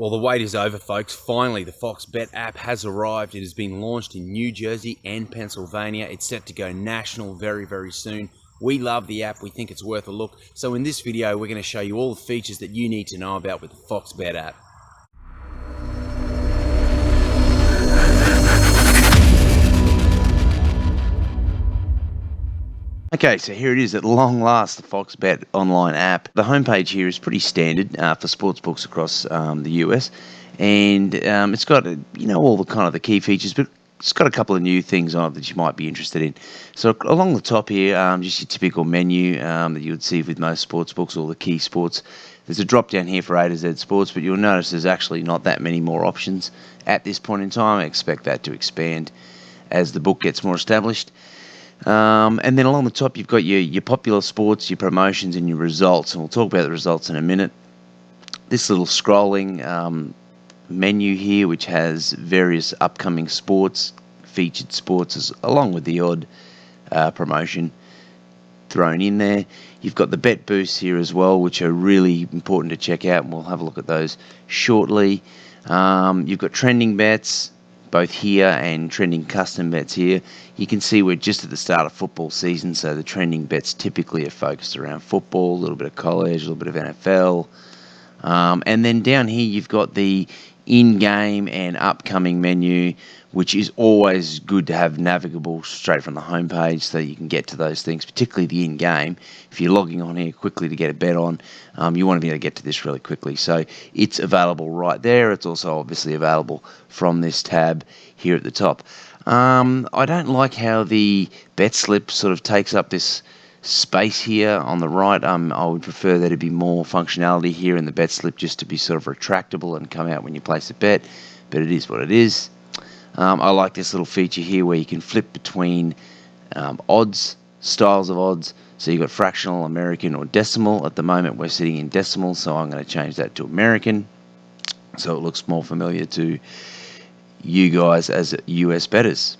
Well, the wait is over, folks. Finally, the FOXBet app has arrived. It has been launched in New Jersey and Pennsylvania. It's set to go national very, very soon. We love the app. We think it's worth a look. So in this video, we're going to show you all the features that you need to know about with the FOXBet app. Okay, so here it is at long last, the FOXBet online app. The homepage here is pretty standard for sportsbooks across the US, and it's got all the kind of the key features, but it's got a couple of new things on it that you might be interested in. So along the top here, just your typical menu that you would see with most sportsbooks, all the key sports. There's a drop down here for A to Z sports, but you'll notice there's actually not that many more options at this point in time. I expect that to expand as the book gets more established. And then along the top, you've got your popular sports, your promotions, and your results. And we'll talk about the results in a minute. This little scrolling menu here, which has various upcoming sports, featured sports, along with the odd promotion thrown in there. You've got the bet boosts here as well, which are really important to check out, and we'll have a look at those shortly. You've got trending bets, both here and trending custom bets here. You can see we're just at the start of football season, so the trending bets typically are focused around football, a little bit of college, a little bit of NFL. And then down here you've got the in-game and upcoming menu, which is always good to have navigable straight from the homepage so you can get to those things, particularly the in-game. If you're logging on here quickly to get a bet on, you want to be able to get to this really quickly. So it's available right there. It's also obviously available from this tab here at the top. I don't like how the bet slip sort of takes up this space here on the right. I would prefer there to be more functionality here in the bet slip, just to be sort of retractable and come out when you place a bet, but it is what it is. I like this little feature here where you can flip between odds, styles of odds. So you've got fractional, American, or decimal. At the moment we're sitting in decimal, so I'm going to change that to American so it looks more familiar to you guys as US bettors.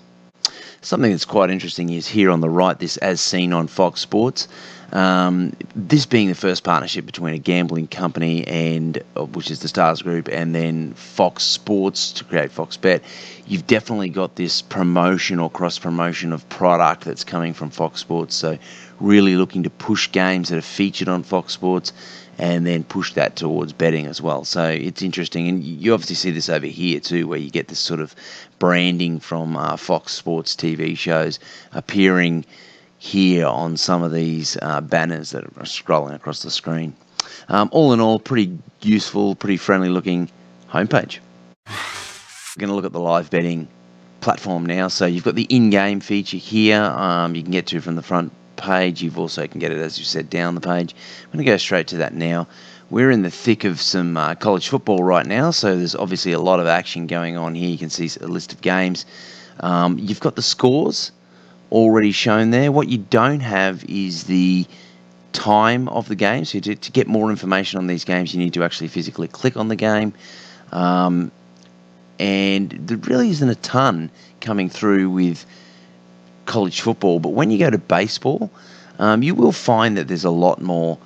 Something that's quite interesting is here on the right, this as seen on Fox Sports. This being the first partnership between a gambling company and which is the Stars Group, and then Fox Sports to create FOXBet. You've definitely got this promotion or cross promotion of product that's coming from Fox Sports. So really looking to push games that are featured on Fox Sports and then push that towards betting as well. So it's interesting, and you obviously see this over here too, where you get this sort of branding from Fox Sports TV shows appearing here on some of these banners that are scrolling across the screen. All in all, pretty useful, pretty friendly looking homepage. We're going to look at the live betting platform now. So you've got the in-game feature here. You can get to from the front page. You've also can get it, as you said, down the page. I'm going to go straight to that now. We're in the thick of some college football right now, so there's obviously a lot of action going on here. You can see a list of games. You've got the scores already shown there. What you don't have is the time of the game. So to get more information on these games, you need to actually physically click on the game. And there really isn't a ton coming through with college football, but when you go to baseball, you will find that there's a lot more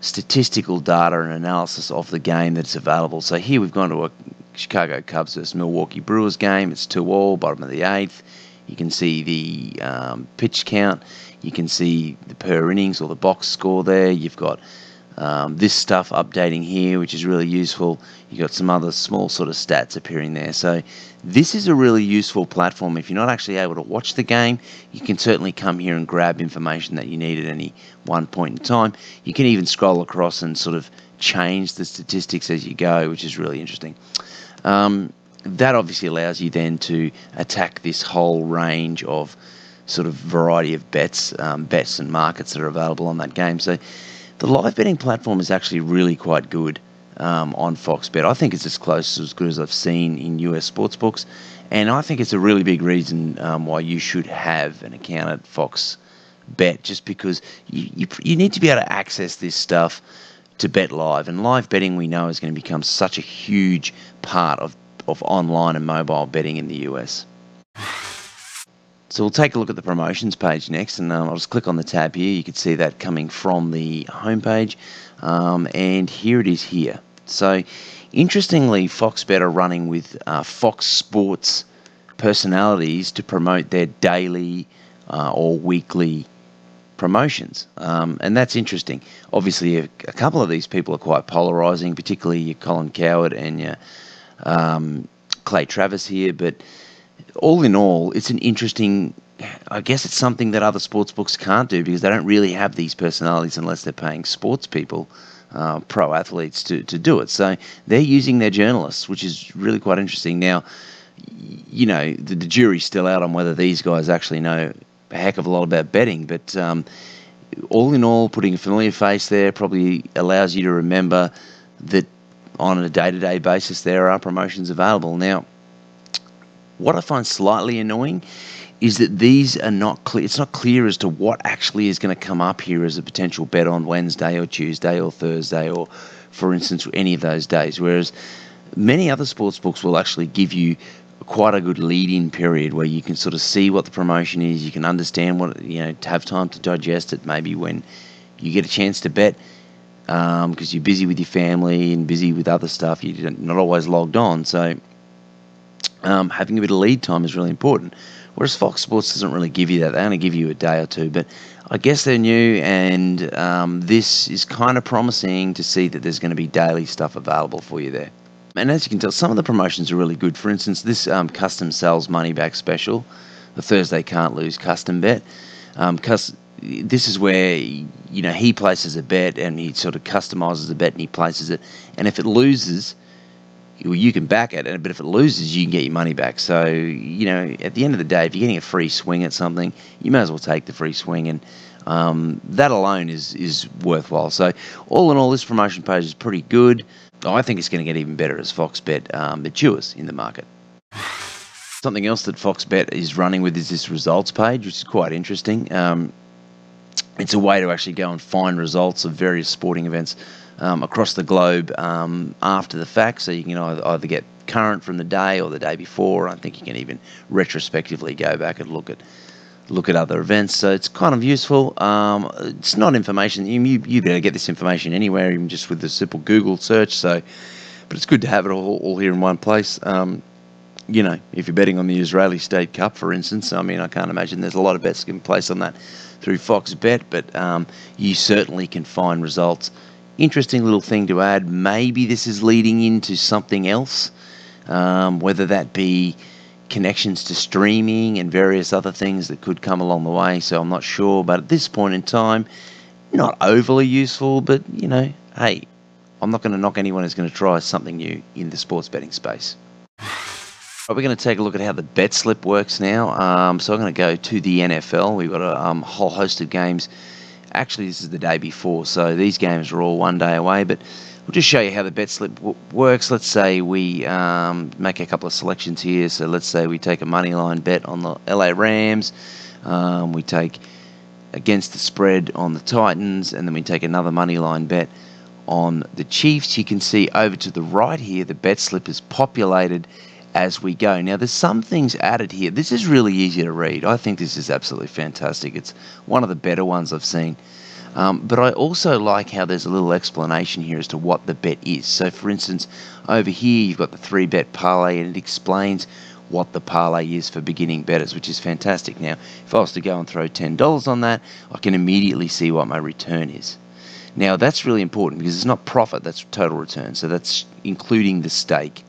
statistical data and analysis of the game that's available. So here we've gone to a Chicago Cubs versus Milwaukee Brewers game. It's 2-2, bottom of the 8th. You can see the pitch count. You can see the per innings or the box score there. You've got this stuff updating here, which is really useful. You've got some other small sort of stats appearing there. So this is a really useful platform. If you're not actually able to watch the game, you can certainly come here and grab information that you need at any one point in time. You can even scroll across and sort of change the statistics as you go, which is really interesting. That obviously allows you then to attack this whole range of sort of variety of bets and markets that are available on that game. So the live betting platform is actually really quite good on FOXBet. I think it's as close as good as I've seen in US sportsbooks, and I think it's a really big reason why you should have an account at FOXBet, just because you need to be able to access this stuff to bet live. And live betting, we know, is going to become such a huge part of online and mobile betting in the US. So we'll take a look at the promotions page next, and I'll just click on the tab here. You can see that coming from the homepage, and here it is here. So Interestingly, FOXBet are running with Fox Sports personalities to promote their daily or weekly promotions, and that's interesting. Obviously, a couple of these people are quite polarising, particularly your Colin Coward and your Clay Travis here, but all in all, it's an interesting. I guess it's something that other sports books can't do because they don't really have these personalities unless they're paying sports people, pro athletes, to do it. So they're using their journalists, which is really quite interesting. Now, the jury's still out on whether these guys actually know a heck of a lot about betting, but all in all, putting a familiar face there probably allows you to remember that on a day-to-day basis there are promotions available. Now, what I find slightly annoying is that these are not clear. It's not clear as to what actually is going to come up here as a potential bet on Wednesday or Tuesday or Thursday or, for instance, any of those days. Whereas many other sports books will actually give you quite a good lead-in period where you can sort of see what the promotion is. You can understand what, to have time to digest it. Maybe when you get a chance to bet, because you're busy with your family and busy with other stuff, you're not always logged on. So having a bit of lead time is really important. Whereas Fox Sports doesn't really give you that. They only give you a day or two. But I guess they're new, and this is kind of promising to see that there's going to be daily stuff available for you there. And as you can tell, some of the promotions are really good. For instance, this custom sales money back special, the Thursday Can't Lose custom bet. This is where, he places a bet and he sort of customises the bet and he places it. And if it loses, you can back it, but if it loses, you can get your money back. So, at the end of the day, if you're getting a free swing at something, you may as well take the free swing, and that alone is worthwhile. So, all in all, this promotion page is pretty good. I think it's going to get even better as FOXBet matures in the market. Something else that FOXBet is running with is this results page, which is quite interesting. It's a way to actually go and find results of various sporting events across the globe after the fact, so you can either get current from the day or the day before. I think you can even retrospectively go back and look at other events, so it's kind of useful. It's not information, you better get this information anywhere, even just with the simple Google search, but it's good to have it all here in one place. If you're betting on the Israeli State Cup, for instance, I can't imagine there's a lot of bets you can place on that through FOXBet, but you certainly can find results. Interesting little thing to add, maybe this is leading into something else, whether that be connections to streaming and various other things that could come along the way, so I'm not sure, but at this point in time, not overly useful, but, hey, I'm not going to knock anyone who's going to try something new in the sports betting space. We're going to take a look at how the bet slip works now. So I'm going to go to the NFL. We've got a whole host of games. Actually, this is the day before, so these games are all one day away, but we'll just show you how the bet slip works. Let's say we make a couple of selections here. So let's say we take a money line bet on the LA Rams. We take against the spread on the Titans, and then we take another money line bet on the Chiefs. You can see over to the right here, the bet slip is populated as we go. Now, there's some things added here. This is really easy to read. I think this is absolutely fantastic. It's one of the better ones I've seen. But I also like how there's a little explanation here as to what the bet is. So, for instance, over here you've got the 3-bet parlay, and it explains what the parlay is for beginning bettors, which is fantastic. Now, if I was to go and throw $10 on that, I can immediately see what my return is. Now, that's really important because it's not profit, that's total return. So that's including the stake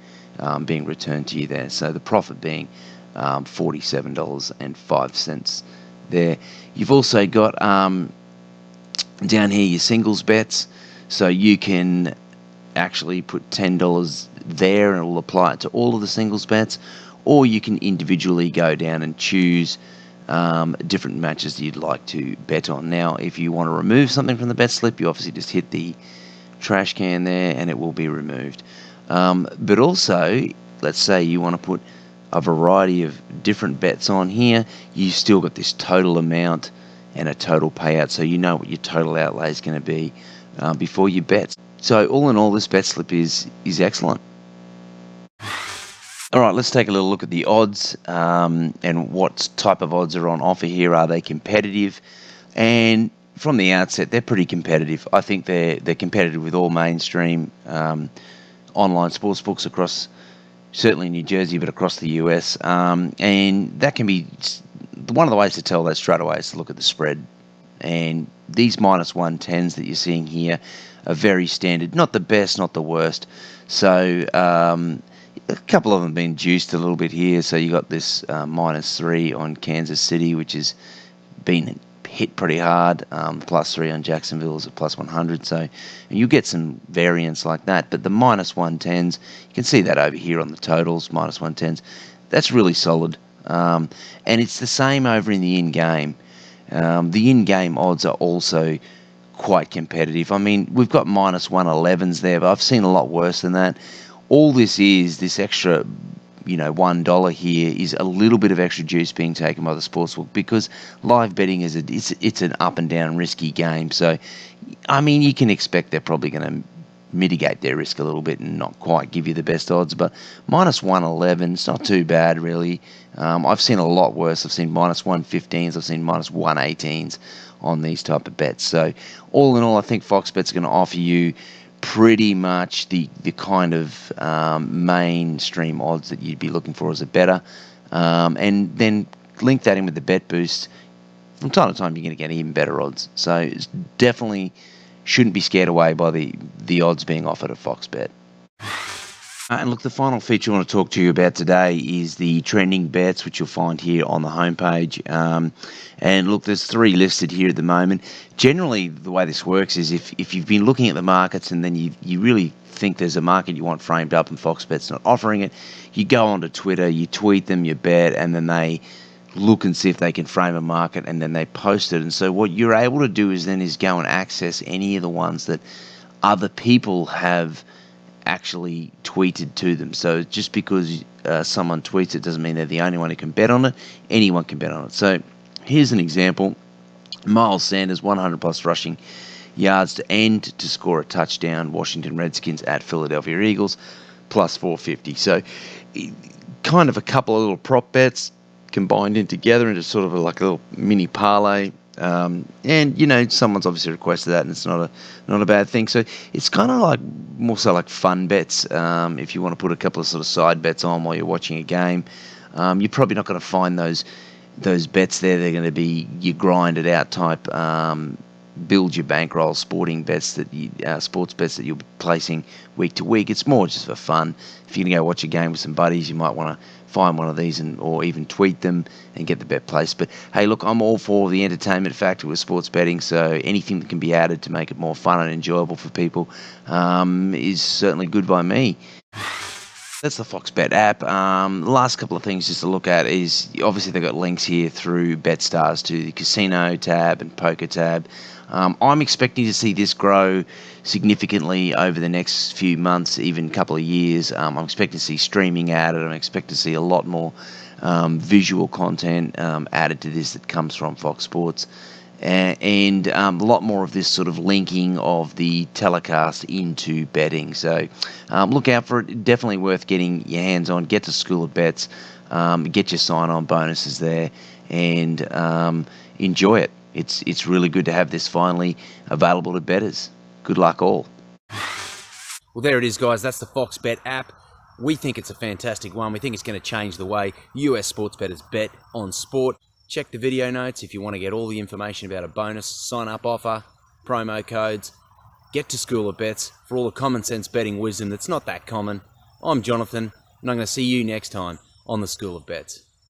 being returned to you there. So the profit being $47.05 there. You've also got down here your singles bets. So you can actually put $10 there and it will apply it to all of the singles bets, or you can individually go down and choose different matches that you'd like to bet on. Now, if you want to remove something from the bet slip, you obviously just hit the trash can there and it will be removed. But also, let's say you want to put a variety of different bets on here, you still got this total amount and a total payout, so you know what your total outlay is going to be before you bet. So all in all, this bet slip is excellent. All right, let's take a little look at the odds and what type of odds are on offer here. Are they competitive? And from the outset, they're pretty competitive. I think they're competitive with all mainstream online sports books across, certainly New Jersey, but across the US. And that can be one of the ways to tell that straight away is to look at the spread. And these minus 110s that you're seeing here are very standard, not the best, not the worst. So a couple of them have been juiced a little bit here. So you got this -3 on Kansas City, which has been hit pretty hard. +3 on Jacksonville is a +100. So you get some variance like that. But the -110s, you can see that over here on the totals, -110s. That's really solid. And it's the same over in the in-game. The in-game odds are also quite competitive. I mean, we've got -111s there, but I've seen a lot worse than that. All this extra, $1 here is a little bit of extra juice being taken by the sportsbook, because live betting it's an up and down risky game. So, I mean, you can expect they're probably going to mitigate their risk a little bit and not quite give you the best odds. But -111, it's not too bad, really. I've seen a lot worse. I've seen -115s. I've seen -118s on these type of bets. So, all in all, I think FOXBet's going to offer you pretty much the kind of mainstream odds that you'd be looking for as a bettor. And then link that in with the bet boost. From time to time, you're going to get even better odds. So it's definitely shouldn't be scared away by the odds being offered at FOXBet. And look, the final feature I want to talk to you about today is the trending bets, which you'll find here on the homepage. And look, there's 3 listed here at the moment. Generally, the way this works is if you've been looking at the markets and then you really think there's a market you want framed up and FOXBet's not offering it, you go onto Twitter, you tweet them your bet, and then they look and see if they can frame a market, and then they post it. And so what you're able to do is go and access any of the ones that other people have actually tweeted to them. So just because someone tweets it doesn't mean they're the only one who can bet on it. Anyone can bet on it. So here's an example. Miles Sanders, 100+ rushing yards to end to score a touchdown. Washington Redskins at Philadelphia Eagles, +450. So kind of a couple of little prop bets combined in together into sort of like a little mini parlay. And someone's obviously requested that, and it's not a bad thing. So it's kind of like more so like fun bets. If you want to put a couple of sort of side bets on while you're watching a game, you're probably not going to find those bets there. They're going to be your grinded out type, build your bankroll sporting bets sports bets that you'll be placing week to week. It's more just for fun. If you're going to go watch a game with some buddies, you might want to find one of these or even tweet them and get the bet placed. But hey, look, I'm all for the entertainment factor with sports betting, so anything that can be added to make it more fun and enjoyable for people is certainly good by me. That's the FOXBet app. The last couple of things just to look at is obviously they've got links here through BetStars to the casino tab and poker tab. I'm expecting to see this grow significantly over the next few months, even couple of years. I'm expecting to see streaming added. I'm expecting to see a lot more visual content added to this that comes from Fox Sports. And a lot more of this sort of linking of the telecast into betting. So look out for it. Definitely worth getting your hands on. Get to School of Bets. Get your sign-on bonuses there, and enjoy it. It's really good to have this finally available to bettors. Good luck all. Well, there it is, guys. That's the FOXBet app. We think it's a fantastic one. We think it's going to change the way US sports bettors bet on sport. Check the video notes if you want to get all the information about a bonus, sign-up offer, promo codes. Get to School of Bets for all the common sense betting wisdom that's not that common. I'm Jonathan, and I'm going to see you next time on the School of Bets.